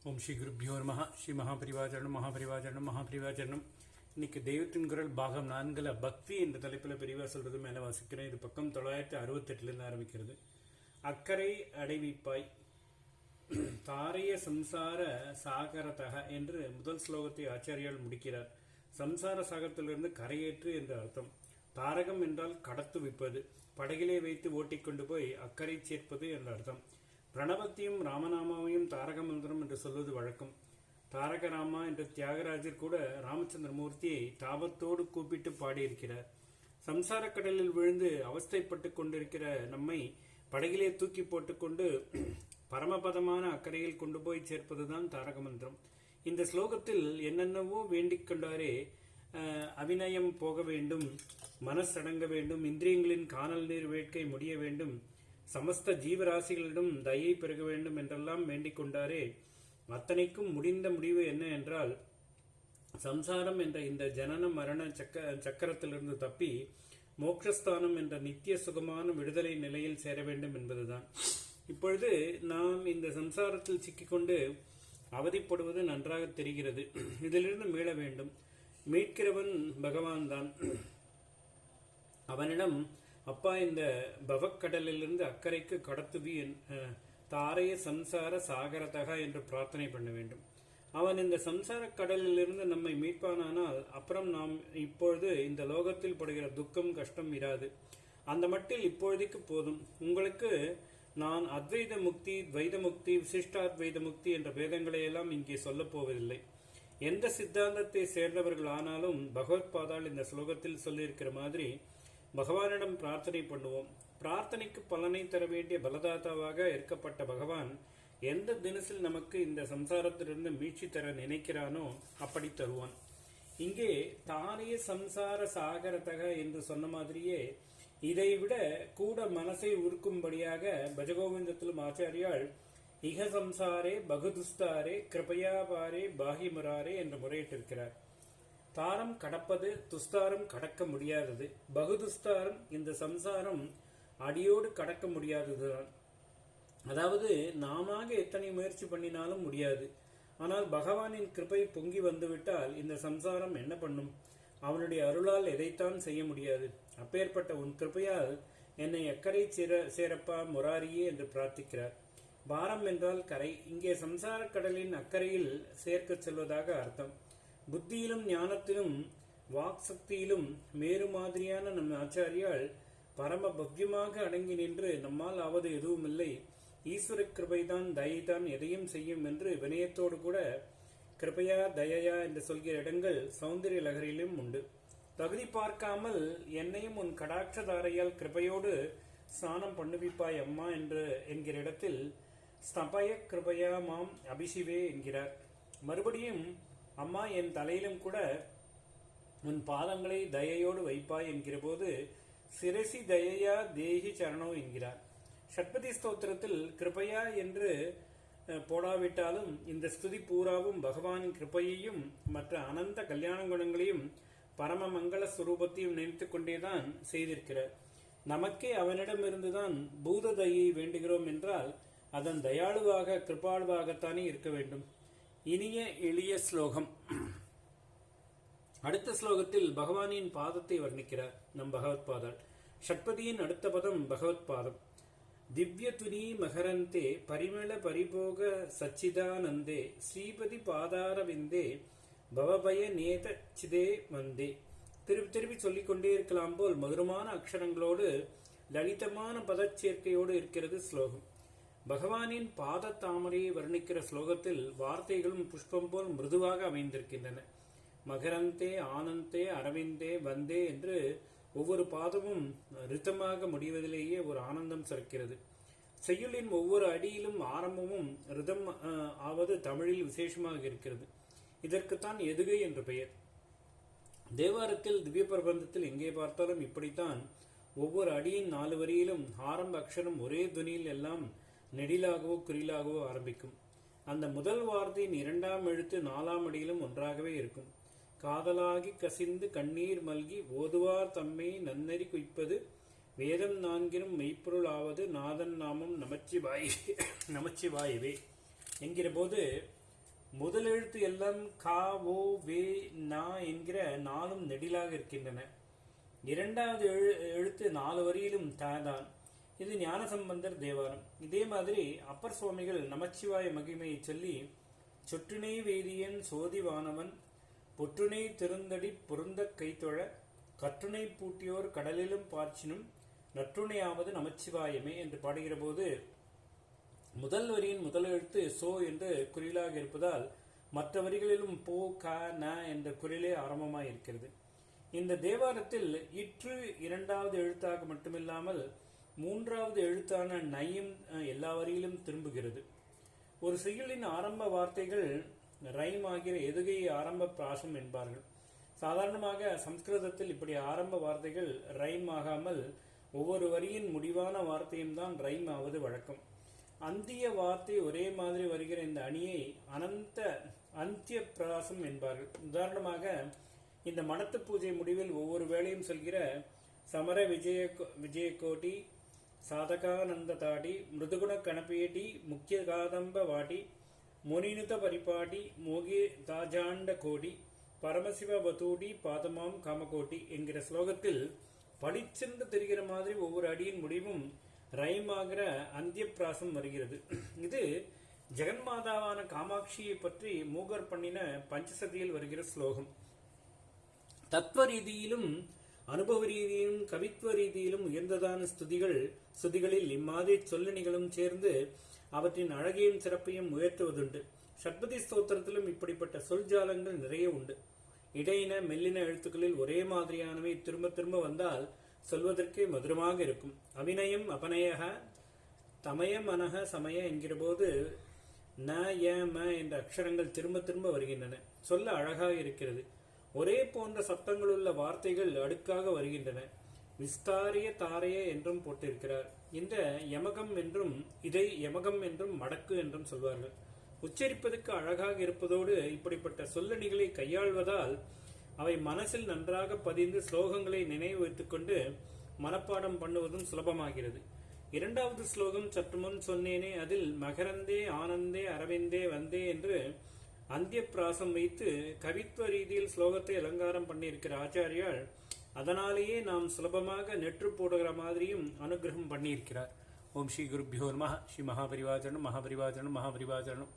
ஓம் ஸ்ரீ குருப்பியோ நமஹ. ஸ்ரீ மகாபரிவாச்சரணம் மகாபரிவாச்சரணம் மகாபரிவாச்சரணம். இன்னைக்கு தெய்வத்தின் குரல் பாகம் 4 பக்தி என்ற தலைப்பில் பெரியவா சொல்றது மேலே வாசிக்கிறேன். இது பக்கம் 968 ஆரம்பிக்கிறது. அக்கறை அடைவிப்பாய் தாரைய சம்சார சாகரதக என்று முதல் ஸ்லோகத்தை ஆச்சாரியால் முடிக்கிறார். சம்சார சாகரத்திலிருந்து கரையேற்று என்ற அர்த்தம். தாரகம் என்றால் கடத்துவிப்பது, படகிலே வைத்து ஓட்டிக்கொண்டு போய் அக்கறை சேர்ப்பது என்ற அர்த்தம். பிரணவத்தையும் ராமநாமாவையும் தாரக மந்திரம் என்று சொல்வது வழக்கம். தாரக ராமா என்ற தியாகராஜர் கூட ராமச்சந்திரமூர்த்தியை தாபத்தோடு கூப்பிட்டு பாடியிருக்கிறார். சம்சார கடலில் விழுந்து அவஸ்தைப்பட்டு கொண்டிருக்கிற நம்மை படகிலே தூக்கி போட்டுக்கொண்டு பரமபதமான அக்கறையில் கொண்டு போய் சேர்ப்பதுதான் தாரக மந்திரம். இந்த ஸ்லோகத்தில் என்னென்னவோ வேண்டிக் கொண்டாரே, அவிநயம் போக வேண்டும், மனசடங்க வேண்டும், இந்திரியங்களின் காணல் நீர் வேட்கை முடிய வேண்டும், சமஸ்த ஜீவராசிகளிடம் தயை பெருக வேண்டும் என்றெல்லாம் வேண்டிக் கொண்டாரே, அத்தனைக்கும் முடிந்த முடிவு என்ன என்றால் சம்சாரம் என்ற இந்த ஜனன மரண சக்கரத்திலிருந்து தப்பி மோட்சஸ்தானம் என்ற நித்திய சுகமான விடுதலை நிலையில் சேர வேண்டும் என்பதுதான். இப்பொழுது நாம் இந்த சம்சாரத்தில் சிக்கிக்கொண்டு அவதிப்படுவது நன்றாக தெரிகிறது. இதிலிருந்து மீள வேண்டும். மீட்கிறவன் பகவான் தான். அவனிடம் அப்பா இந்த பவக்கடலிலிருந்து அக்கறைக்கு கடத்துவி தாரைய சம்சார சாகரதகா என்று பிரார்த்தனை பண்ண வேண்டும். அவன் இந்த சம்சார கடலிலிருந்து நம்மை மீட்பானால் அப்புறம் நாம் இப்பொழுது இந்த லோகத்தில் படுகிற துக்கம் கஷ்டம் இராது. அந்த மட்டில் இப்பொழுதைக்கு போதும். உங்களுக்கு நான் அத்வைத முக்தி, துவைத முக்தி, விசிஷ்டாத்வைத முக்தி என்ற பேதங்களை எல்லாம் இங்கே சொல்லப் போவதில்லை. எந்த சித்தாந்தத்தை சேர்ந்தவர்கள் ஆனாலும் பகவத் பாதால் இந்த ஸ்லோகத்தில் சொல்லியிருக்கிற மாதிரி பகவானிடம் பிரார்த்தனை பண்ணுவோம். பிரார்த்தனைக்கு பலனை தர வேண்டிய பலதாத்தாவாக இருக்கப்பட்ட பகவான் எந்த தினசில் நமக்கு இந்த சம்சாரத்திலிருந்து மீட்சி தர நினைக்கிறானோ அப்படி தருவான். இங்கே தானே சம்சார சாகரதக என்று சொன்ன மாதிரியே இதைவிட கூட மனசை உருக்கும்படியாக பஜகோவிந்தத்திலும் ஆச்சாரியால் இக சம்சாரே பகுதுஸ்தாரே கிருபையாபாரே பாகிமுராரே என்று முறையிட்டிருக்கிறார். தாரம் கடப்பது, துஸ்தாரம் கடக்க முடியாதது. பகுதுஸ்தாரம் இந்த சம்சாரம் அடியோடு கடக்க முடியாததுதான். அதாவது நாம எத்தனை முயற்சி பண்ணினாலும் முடியாது. ஆனால் பகவானின் கிருபை பொங்கி வந்துவிட்டால் இந்த சம்சாரம் என்ன பண்ணும்? அவனுடைய அருளால் எதைத்தான் செய்ய முடியாது. அப்பேற்பட்ட உன் கிருபையால் என்னை அக்கறை சேரப்பா முராரியே என்று பிரார்த்திக்கிறார். பாரம் என்றால் கரை. இங்கே சம்சார கடலின் அக்கறையில் சேர்க்க செல்வதாக அர்த்தம். புத்தியிலும் ஞானத்திலும் வாக் சக்தியிலும் மேறு மாதிரியான நம் ஆச்சாரியால் பரம பவ்யமாக அடங்கி நின்று நம்மால் ஆவது எதுவும் இல்லை, ஈஸ்வர கிருபைதான் தயைதான் எதையும் செய்யும் என்று வினயத்தோடு கூட கிருபையா தயையா என்று சொல்கிற இடங்கள் சௌந்தரிய லகரியிலும் உண்டு. தகுதி பார்க்காமல் என்னையும் உன் கடாட்சதாரையால் கிருபையோடு ஸ்நானம் பண்ணுவிப்பாய் அம்மா என்று என்கிற இடத்தில் ஸ்தபய கிருபையா மாம் அபிஷிவே என்கிறார். மறுபடியும் அம்மா என் தலையிலும் கூட உன் பாதங்களை தயையோடு வைப்பாய் என்கிற போது சிரசி தயையா தேகி சரணோ என்கிறார். ஷட்பதி ஸ்தோத்திரத்தில் கிருபையா என்று போடாவிட்டாலும் இந்த ஸ்துதி பூராவும் பகவானின் கிருபையையும் மற்ற அனந்த கல்யாண குணங்களையும் பரம மங்கள சுரூபத்தையும் நினைத்து கொண்டேதான் செய்திருக்கிறார். நமக்கே அவனிடமிருந்துதான் பூத தயை வேண்டுகிறோம் என்றால் அதன் தயாளுவாக கிருபாளுவாகத்தானே இருக்க வேண்டும். இனிய எளிய ஸ்லோகம். அடுத்த ஸ்லோகத்தில் பகவானின் பாதத்தை வர்ணிக்கிறார் நம் பகவத் பாதால். ஷட்பதியின் அடுத்த பதம் பகவத் பாதம். திவ்ய துனி மகரந்தே பரிமள பரிபோக சச்சிதானந்தே ஸ்ரீபதி பாதாரவிந்தே பவபய நேத சிதே வந்தே. திருப்பி திருப்பி சொல்லிக்கொண்டே இருக்கலாம் போல் மதுரமான அக்ஷரங்களோடு லலிதமான பதச்சேர்க்கையோடு இருக்கிறது ஸ்லோகம். பகவானின் பாத தாமரையை வர்ணிக்கிற ஸ்லோகத்தில் வார்த்தைகளும் புஷ்பம் போல் மிருதுவாக அமைந்திருக்கின்றன. மகரந்தே, ஆனந்தே, அரவிந்தே, வந்தே என்று ஒவ்வொரு பாதமும் ரிதமாக முடிவதிலேயே ஒரு ஆனந்தம் சுரக்கிறது. செய்யுளின் ஒவ்வொரு அடியிலும் ஆரம்பமும் ரிதம் ஆவது தமிழில் விசேஷமாக இருக்கிறது. இதற்குத்தான் எதுகை என்று பெயர். தேவாரத்தில் திவ்ய பிரபந்தத்தில் எங்கே பார்த்தாலும் இப்படித்தான். ஒவ்வொரு அடியின் 4 வரியிலும் ஆரம்ப அக்ஷரம் ஒரே துனியில் எல்லாம் நெடிலாகவோ குறிலாகவோ ஆரம்பிக்கும். அந்த முதல் வார்த்தையின் 2ஆம் எழுத்து 4ஆம் அடியிலும் ஒன்றாகவே இருக்கும். காதலாகி கசிந்து கண்ணீர் மல்கி ஓதுவார் தம்மை நன்னறி குய்ப்பது வேதம் 4 மெய்ப்பொருள் ஆவது நாதன் நாமம் நமச்சிவாயவே என்கிற போது முதலெழுத்து எல்லாம் கா, ஓ, வே, நா என்கிற நாலும் நெடிலாக இருக்கின்றன. இரண்டாவது எழுத்து 4 வரியிலும் தான். இது ஞானசம்பந்தர் தேவாரம். இதே மாதிரி அப்பர் சுவாமிகள் நமச்சிவாய மகிமையை சொல்லி, சொற்றுணை வேதியன் சோதிவானவன் பொற்றுணை திருந்தடி பொருந்த கைத்தொழ கற்றுணை பூட்டியோர் கடலிலும் பார்ச்சினும் நற்றுணையாவது நமச்சிவாயமே என்று பாடுகிற போது முதல் வரியின் முதல் எழுத்து சோ என்று குறிலாக இருப்பதால் மற்ற வரிகளிலும் போ, க, ந என்ற குறிலே ஆரம்பமாய் இருக்கிறது. இந்த தேவாரத்தில் இற்று இரண்டாவது எழுத்தாக மட்டுமில்லாமல் மூன்றாவது எழுத்தான நையும் எல்லா வரியிலும் திரும்புகிறது. ஒரு செய்யுளின் ஆரம்ப வார்த்தைகள் ரைம் ஆகிற எதுகை ஆரம்ப பிராசம் என்பார்கள். சாதாரணமாக சம்ஸ்கிருதத்தில் இப்படி ஆரம்ப வார்த்தைகள் ரைம் ஆகாமல் ஒவ்வொரு வரியின் முடிவான வார்த்தையும் தான் ரைம் ஆவது வழக்கம். அந்திய வார்த்தை ஒரே மாதிரி வருகிற இந்த அணியை அந்திய பிராசம் என்பார்கள். உதாரணமாக இந்த மனத்து பூஜை முடிவில் ஒவ்வொரு வேளையும் சொல்கிற சமர விஜயகோட்டி, சாதகானந்த தாடி, மிருதுகுண கணபேட்டி, முக்கிய காதம்ப வாட்டி, முனினுத பரிபாட்டி, மோகி தாஜாண்ட கோடி, பரமசிவ வதூடி, பாதமாம் காமகோட்டி என்கிற ஸ்லோகத்தில் படிச்சென்று தெரிகிற மாதிரி ஒவ்வொரு அடியின் முடிவும் ரைம் ஆகிற அந்திய பிராசம் வருகிறது. இது ஜெகன்மாதாவான காமாட்சியை பற்றி மூகர் பண்ணின பஞ்சசதியில் வருகிற ஸ்லோகம். தத்துவ ரீதியிலும் அனுபவ ரீதியிலும் கவித்துவ ரீதியிலும் உயர்ந்ததான ஸ்துதிகளில் இம்மாதிரி சொல்லணிகளும் சேர்ந்து அவற்றின் அழகையும் சிறப்பையும் உயர்த்துவதுண்டு. ஷட்பதி ஸ்தோத்திரத்திலும் இப்படிப்பட்ட சொல்ஜாலங்கள் நிறைய உண்டு. இடையின மெல்லின எழுத்துக்களில் ஒரே மாதிரியானவை திரும்ப திரும்ப வந்தால் சொல்வதற்கே மதுரமாக இருக்கும். அபிநயம் அபநயக தமய மனக சமய என்கிற போது ந, ய, ம என்ற அக்ஷரங்கள் திரும்ப திரும்ப வருகின்றன. சொல்ல அழகாக இருக்கிறது. ஒரே போன்ற சப்தங்களுள்ள வார்த்தைகள் அடுக்காக வருகின்றன. விஸ்தாரிய தாரைய என்றும் போட்டிருக்கிறார். இந்த யமகம் என்றும் இதை யமகம் என்றும் மடக்கு என்றும் சொல்வார்கள். உச்சரிப்பதற்கு அழகாக இருப்பதோடு இப்படிப்பட்ட சொல்லணிகளை கையாள்வதால் அவை மனசில் நன்றாக பதிந்து ஸ்லோகங்களை நினைவு வைத்துக் கொண்டு மனப்பாடம் பண்ணுவதும் சுலபமாகிறது. இரண்டாவது ஸ்லோகம் சற்று முன் சொன்னேனே, அதில் மகரந்தே ஆனந்தே அரவிந்தே வந்தே என்று அந்திய பிராசம் வைத்து கவித்துவ ரீதியில் ஸ்லோகத்தை அலங்காரம் பண்ணியிருக்கிற ஆச்சாரியால் அதனாலேயே நாம் சுலபமாக நெற்று போடுகிற மாதிரியும் அனுகிரகம் பண்ணியிருக்கிறார். ஓம் ஸ்ரீ குருபியோ நமः. ஸ்ரீ மகாபரிவாஜனம் மகாபரிவாஜனம் மகாபரிவாஜனம்.